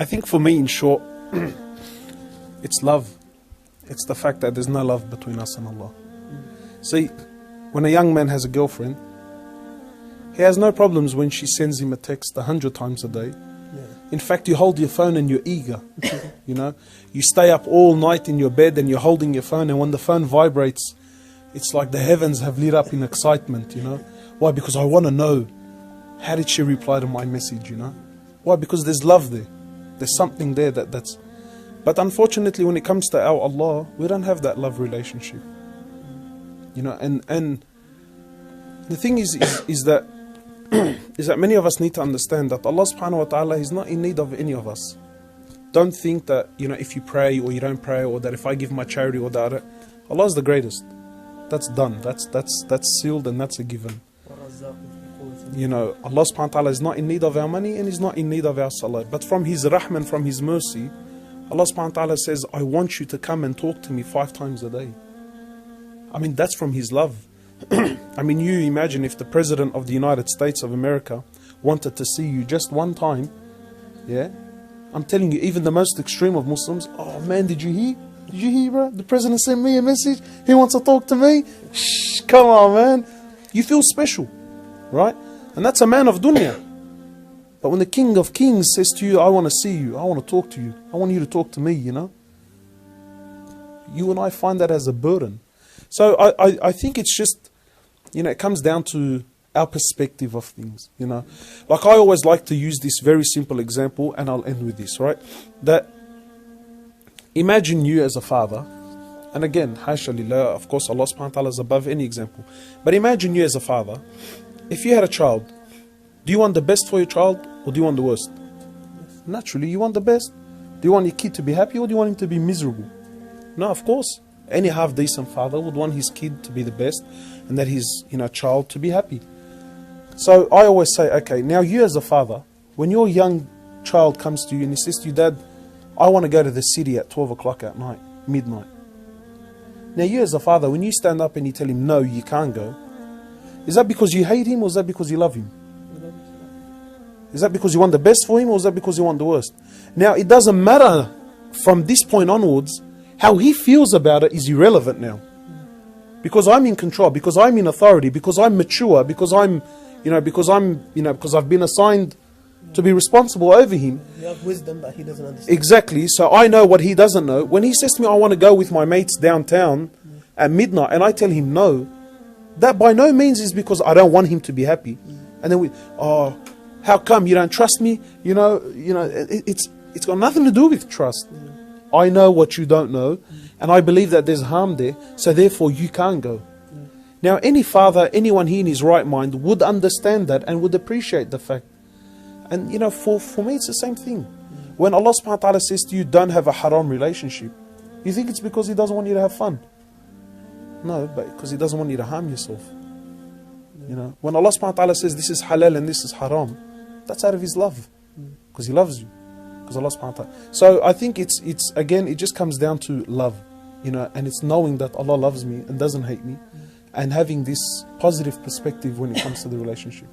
I think for me, in short, it's love. It's the fact that there's no love between us and Allah. See, when a young man has a girlfriend, he has no problems when she sends him a text 100 times a day. In fact, you hold your phone and you're eager. You know, you stay up all night in your bed and you're holding your phone, and when the phone vibrates, it's like the heavens have lit up in excitement, you know. Why? Because I want to know, how did she reply to my message, you know? Why? Because there's love there. There's something there that's... But unfortunately, when it comes to our Allah, we don't have that love relationship. You know, and the thing is that is that many of us need to understand that Allah subhanahu wa ta'ala is not in need of any of us. Don't think that, you know, if you pray or you don't pray, or that if I give my charity or that, Allah is the greatest. That's done. That's sealed, and that's a given. You know, Allah subhanahu wa ta'ala is not in need of our money, and He's not in need of our salah. But from His rahman, from His mercy, Allah subhanahu wa ta'ala says, I want you to come and talk to me 5 times a day. I mean, that's from His love. I mean, you imagine if the President of the United States of America wanted to see you just one time, yeah? I'm telling you, even the most extreme of Muslims, oh man, did you hear? Did you hear, bro? The President sent me a message. He wants to talk to me. Shh, come on, man. You feel special, right? And that's a man of dunya. But when the King of Kings says to you, I want to see you, I want to talk to you, I want you to talk to me, you know, you and I find that as a burden. So I think it's just, you know, it comes down to our perspective of things, you know. Like, I always like to use this very simple example, and I'll end with this, right? That imagine you as a father, and again, hasha lillah, of course Allah subhanahu wa ta'ala is above any example, but imagine you as a father. If you had a child, do you want the best for your child, or do you want the worst? Naturally, you want the best. Do you want your kid to be happy, or do you want him to be miserable? No, of course. Any half-decent father would want his kid to be the best, and that his, you know, child to be happy. So I always say, okay, now you as a father, when your young child comes to you and he says to you, Dad, I want to go to the city at 12 o'clock at night, midnight. Now you as a father, when you stand up and you tell him, no, you can't go, is that because you hate him, or is that because you love him? Is that because you want the best for him, or is that because you want the worst? Now, it doesn't matter from this point onwards. How he feels about it is irrelevant now. Because I'm in control, because I'm in authority, because I'm mature, because because I've been assigned to be responsible over him. You have wisdom that he doesn't understand. Exactly. So I know what he doesn't know. When he says to me, I want to go with my mates downtown at midnight, and I tell him no, that by no means is because I don't want him to be happy. And then how come you don't trust me? It's got nothing to do with trust. I know what you don't know, and I believe that there's harm there, so therefore you can't go. Now, any father, anyone here in his right mind would understand that and would appreciate the fact. And, you know, for me, it's the same thing. When Allah subhanahu wa ta'ala says to you, don't have a haram relationship, you think it's because He doesn't want you to have fun. No, but because He doesn't want you to harm yourself. You know, when Allah subhanahu wa ta'ala says this is halal and this is haram, that's out of His love, because He loves you. Allah subhanahu wa ta'ala. So I think it's again, it just comes down to love, you know, and it's knowing that Allah loves me and doesn't hate me, and having this positive perspective when it comes to the relationship.